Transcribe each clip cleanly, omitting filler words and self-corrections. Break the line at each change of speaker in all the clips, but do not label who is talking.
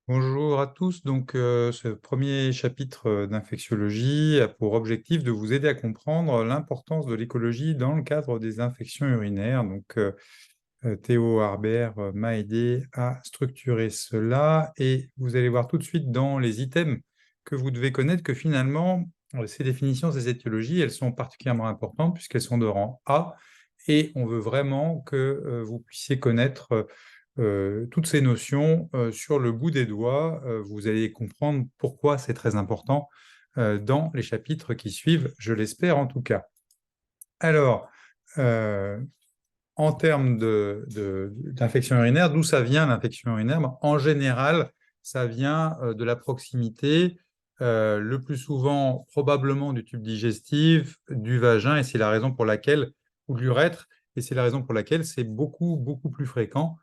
Bonjour à tous. Ce premier chapitre d'infectiologie a pour objectif de vous aider à comprendre l'importance de l'écologie dans le cadre des infections urinaires. Théo Harbert m'a aidé à structurer cela et vous allez voir tout de suite dans les items que vous devez connaître que finalement, ces définitions, ces étiologies, elles sont particulièrement importantes puisqu'elles sont de rang A et on veut vraiment que vous puissiez connaître toutes ces notions sur le bout des doigts. Vous allez comprendre pourquoi c'est très important dans les chapitres qui suivent, je l'espère en tout cas. Alors, euh, en termes d'infection urinaire, d'où ça vient l'infection urinaire? En général, ça vient de la proximité, le plus souvent probablement du tube digestif, du vagin, et c'est la raison pour laquelle, ou de l'urètre, et c'est la raison pour laquelle c'est beaucoup, beaucoup plus fréquent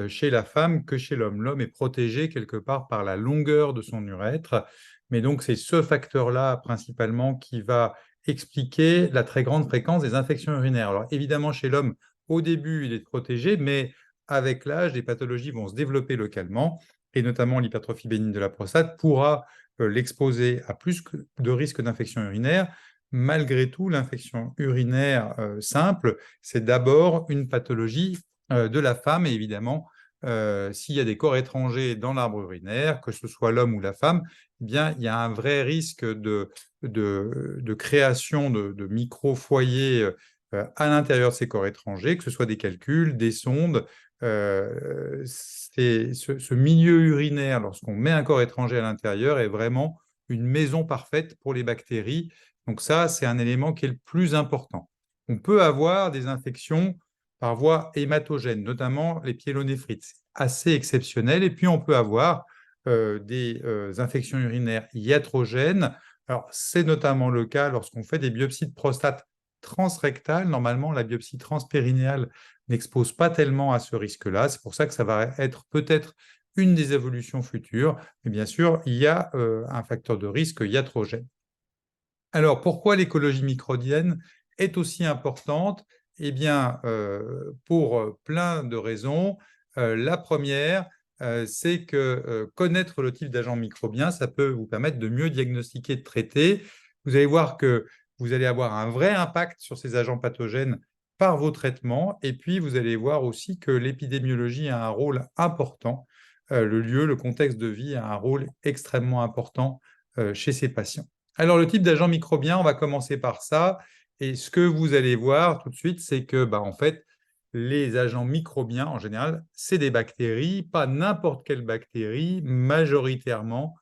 chez la femme que chez l'homme. L'homme est protégé quelque part par la longueur de son urètre, mais donc c'est ce facteur-là principalement qui va expliquer la très grande fréquence des infections urinaires. Alors évidemment, chez l'homme, au début, il est protégé, mais avec l'âge, des pathologies vont se développer localement, et notamment l'hypertrophie bénigne de la prostate pourra l'exposer à plus de risques d'infection urinaire. Malgré tout, l'infection urinaire simple, c'est d'abord une pathologie de la femme, et évidemment, s'il y a des corps étrangers dans l'arbre urinaire, que ce soit l'homme ou la femme, eh bien, il y a un vrai risque de création de micro-foyers à l'intérieur de ces corps étrangers, que ce soit des calculs, des sondes. Ce milieu urinaire, lorsqu'on met un corps étranger à l'intérieur, est vraiment une maison parfaite pour les bactéries. Donc ça, c'est un élément qui est le plus important. On peut avoir des infections par voie hématogène, notamment les pyélonéphrites. C'est assez exceptionnel. Et puis, on peut avoir des infections urinaires iatrogènes. Alors, c'est notamment le cas lorsqu'on fait des biopsies de prostate transrectale. Normalement, la biopsie transpérinéale n'expose pas tellement à ce risque-là. C'est pour ça que ça va être peut-être une des évolutions futures. Mais bien sûr, il y a un facteur de risque iatrogène. Alors, pourquoi l'écologie microbienne est aussi importante? Eh bien, pour plein de raisons. La première, c'est que connaître le type d'agent microbien, ça peut vous permettre de mieux diagnostiquer, de traiter. Vous allez voir que vous allez avoir un vrai impact sur ces agents pathogènes par vos traitements. Et puis, vous allez voir aussi que l'épidémiologie a un rôle important. Le lieu, le contexte de vie a un rôle extrêmement important chez ces patients. Alors, le type d'agent microbien, on va commencer par ça. Et ce que vous allez voir tout de suite, c'est que, en fait, les agents microbiens, en général, c'est des bactéries, pas n'importe quelle bactérie, majoritairement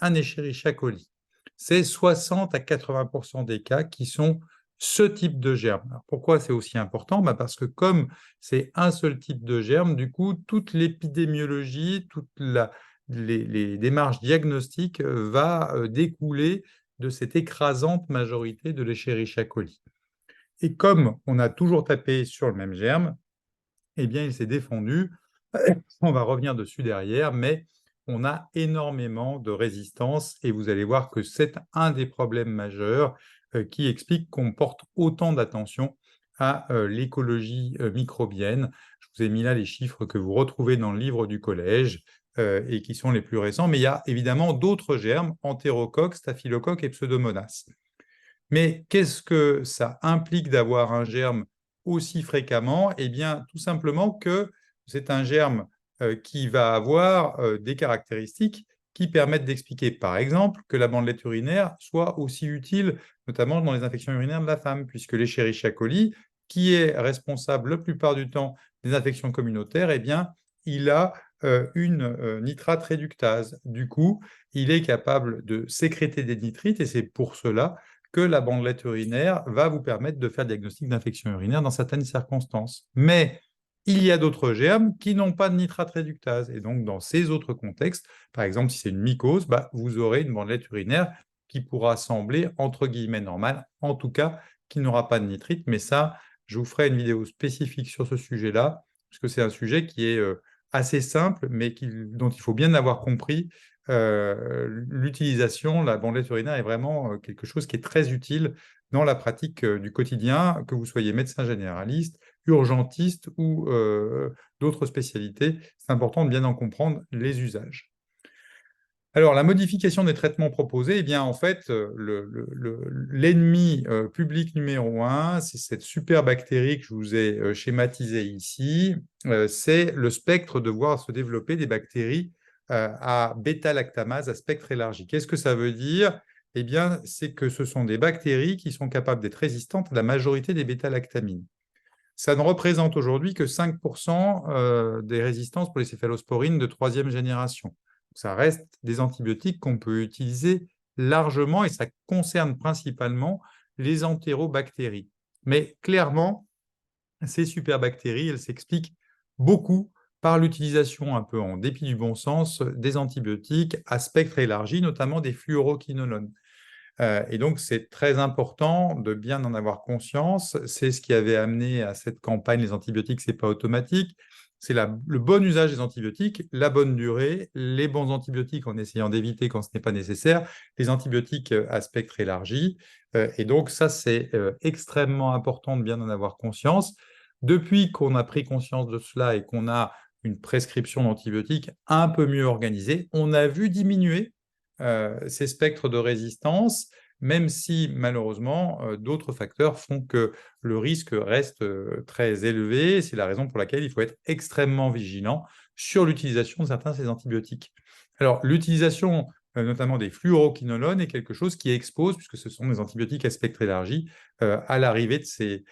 un Escherichia coli. C'est 60 à 80% des cas qui sont ce type de germe. Alors, pourquoi c'est aussi important? Parce que comme c'est un seul type de germe, du coup, toute l'épidémiologie, les démarches diagnostiques va découler de cette écrasante majorité de l'Escherichia coli. Et comme on a toujours tapé sur le même germe, eh bien, il s'est défendu. On va revenir dessus derrière, mais on a énormément de résistance et vous allez voir que c'est un des problèmes majeurs qui explique qu'on porte autant d'attention à l'écologie microbienne. Je vous ai mis là les chiffres que vous retrouvez dans le livre du collège et qui sont les plus récents, mais il y a évidemment d'autres germes, entérocoques, staphylocoques et pseudomonas. Mais qu'est-ce que ça implique d'avoir un germe aussi fréquemment? Eh bien, tout simplement que c'est un germe qui va avoir des caractéristiques qui permettent d'expliquer, par exemple, que la bandelette urinaire soit aussi utile, notamment dans les infections urinaires de la femme, puisque l'Escherichia coli, qui est responsable la plupart du temps des infections communautaires, eh bien, il a une nitrate réductase. Du coup, il est capable de sécréter des nitrites et c'est pour cela que la bandelette urinaire va vous permettre de faire le diagnostic d'infection urinaire dans certaines circonstances. Mais il y a d'autres germes qui n'ont pas de nitrate réductase. Et donc, dans ces autres contextes, par exemple, si c'est une mycose, vous aurez une bandelette urinaire qui pourra sembler, entre guillemets, normale, en tout cas, qui n'aura pas de nitrite. Mais ça, je vous ferai une vidéo spécifique sur ce sujet-là, parce que c'est un sujet qui est assez simple, mais dont il faut bien avoir compris l'utilisation, la bandelette urinaire est vraiment quelque chose qui est très utile dans la pratique du quotidien, que vous soyez médecin généraliste, urgentiste ou d'autres spécialités. C'est important de bien en comprendre les usages. Alors, la modification des traitements proposés, eh bien, en fait, l'ennemi public numéro un, c'est cette super bactérie que je vous ai schématisée ici. C'est le spectre de voir se développer des bactéries à bêta-lactamase à spectre élargi. Qu'est-ce que ça veut dire? Eh bien, c'est que ce sont des bactéries qui sont capables d'être résistantes à la majorité des bêta-lactamines. Ça ne représente aujourd'hui que 5% des résistances pour les céphalosporines de troisième génération. Ça reste des antibiotiques qu'on peut utiliser largement et ça concerne principalement les entérobactéries. Mais clairement, ces superbactéries, elles s'expliquent beaucoup par l'utilisation un peu en dépit du bon sens des antibiotiques à spectre élargi, notamment des fluoroquinolones. Et donc, c'est très important de bien en avoir conscience. C'est ce qui avait amené à cette campagne « Les antibiotiques, ce n'est pas automatique ». C'est le bon usage des antibiotiques, la bonne durée, les bons antibiotiques en essayant d'éviter quand ce n'est pas nécessaire, les antibiotiques à spectre élargi. Et donc, ça, c'est extrêmement important de bien en avoir conscience. Depuis qu'on a pris conscience de cela et qu'on a une prescription d'antibiotiques un peu mieux organisée, on a vu diminuer ces spectres de résistance, même si malheureusement d'autres facteurs font que le risque reste très élevé. C'est la raison pour laquelle il faut être extrêmement vigilant sur l'utilisation de certains de ces antibiotiques. Alors, l'utilisation notamment des fluoroquinolones est quelque chose qui expose, puisque ce sont des antibiotiques à spectre élargi, à l'arrivée de ces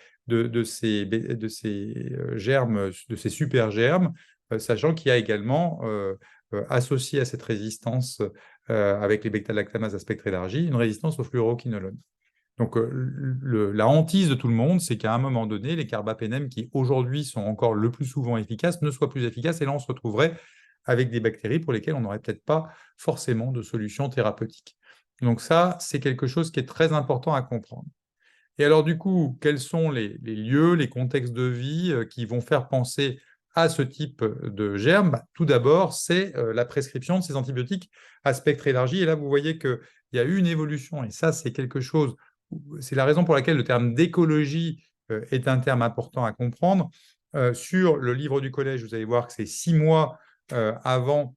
germes, de ces super germes, sachant qu'il y a également associé à cette résistance avec les bêta-lactamases à spectre élargi, une résistance aux fluoroquinolones. Donc, la hantise de tout le monde, c'est qu'à un moment donné, les carbapénèmes, qui aujourd'hui sont encore le plus souvent efficaces, ne soient plus efficaces, et là, on se retrouverait avec des bactéries pour lesquelles on n'aurait peut-être pas forcément de solution thérapeutique. Donc ça, c'est quelque chose qui est très important à comprendre. Et alors, du coup, quels sont les lieux, les contextes de vie qui vont faire penser à ce type de germe? Tout d'abord, c'est la prescription de ces antibiotiques à spectre élargi. Et là, vous voyez qu'il y a eu une évolution, et ça, c'est quelque chose, c'est la raison pour laquelle le terme d'écologie est un terme important à comprendre. Sur le livre du collège, vous allez voir que c'est 6 mois avant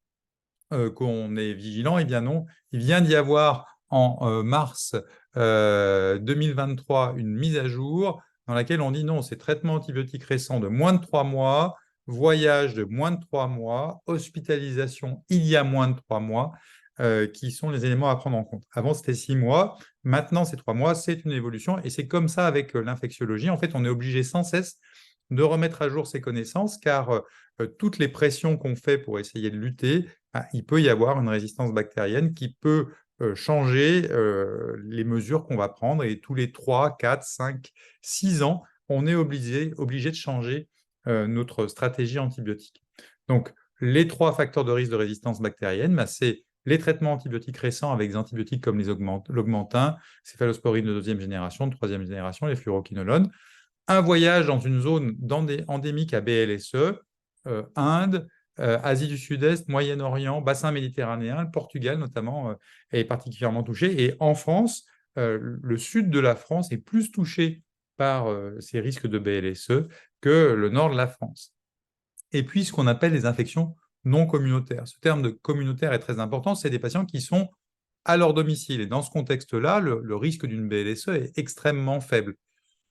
qu'on est vigilant. Eh bien non, il vient d'y avoir en mars 2023 une mise à jour dans laquelle on dit non, c'est traitement antibiotique récent de moins de 3 mois, voyage de moins de 3 mois, hospitalisation il y a moins de 3 mois, qui sont les éléments à prendre en compte. Avant, c'était 6 mois, maintenant, c'est 3 mois, c'est une évolution, et c'est comme ça avec l'infectiologie. En fait, on est obligé sans cesse de remettre à jour ses connaissances, car toutes les pressions qu'on fait pour essayer de lutter, il peut y avoir une résistance bactérienne qui peut changer les mesures qu'on va prendre. Et tous les 3, 4, 5, 6 ans, on est obligé de changer notre stratégie antibiotique. Donc, les 3 facteurs de risque de résistance bactérienne, c'est les traitements antibiotiques récents avec des antibiotiques comme l'augmentin, céphalosporine de deuxième génération, de troisième génération, les fluoroquinolones. Un voyage dans une zone endémique à BLSE, Inde, Asie du Sud-Est, Moyen-Orient, bassin méditerranéen, le Portugal notamment est particulièrement touché. Et en France, le sud de la France est plus touché par ces risques de BLSE que le nord de la France. Et puis, ce qu'on appelle les infections non communautaires. Ce terme de communautaire est très important. C'est des patients qui sont à leur domicile. Et dans ce contexte-là, le risque d'une BLSE est extrêmement faible.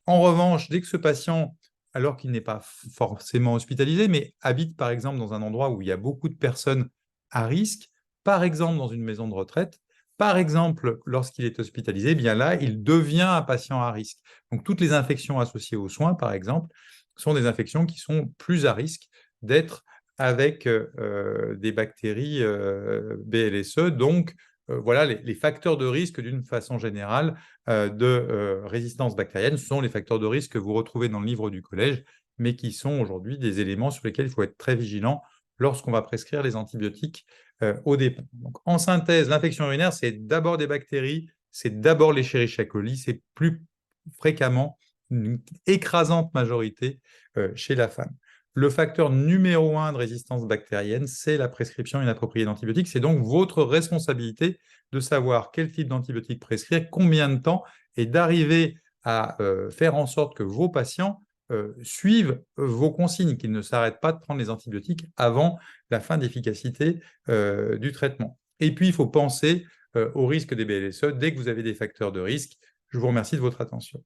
En revanche, dès que ce patient, alors qu'il n'est pas forcément hospitalisé, mais habite par exemple dans un endroit où il y a beaucoup de personnes à risque, par exemple dans une maison de retraite, par exemple lorsqu'il est hospitalisé, eh bien là, il devient un patient à risque. Donc toutes les infections associées aux soins, par exemple, sont des infections qui sont plus à risque d'être avec des bactéries BLSE. Donc voilà les facteurs de risque d'une façon générale de résistance bactérienne. Ce sont les facteurs de risque que vous retrouvez dans le livre du collège, mais qui sont aujourd'hui des éléments sur lesquels il faut être très vigilant lorsqu'on va prescrire les antibiotiques au départ. Donc, en synthèse, l'infection urinaire, c'est d'abord des bactéries, c'est d'abord l'Escherichia coli, c'est plus fréquemment une écrasante majorité chez la femme. Le facteur numéro 1 de résistance bactérienne, c'est la prescription inappropriée d'antibiotiques. C'est donc votre responsabilité de savoir quel type d'antibiotiques prescrire, combien de temps, et d'arriver à faire en sorte que vos patients suivent vos consignes, qu'ils ne s'arrêtent pas de prendre les antibiotiques avant la fin d'efficacité du traitement. Et puis, il faut penser au risque des BLSE dès que vous avez des facteurs de risque. Je vous remercie de votre attention.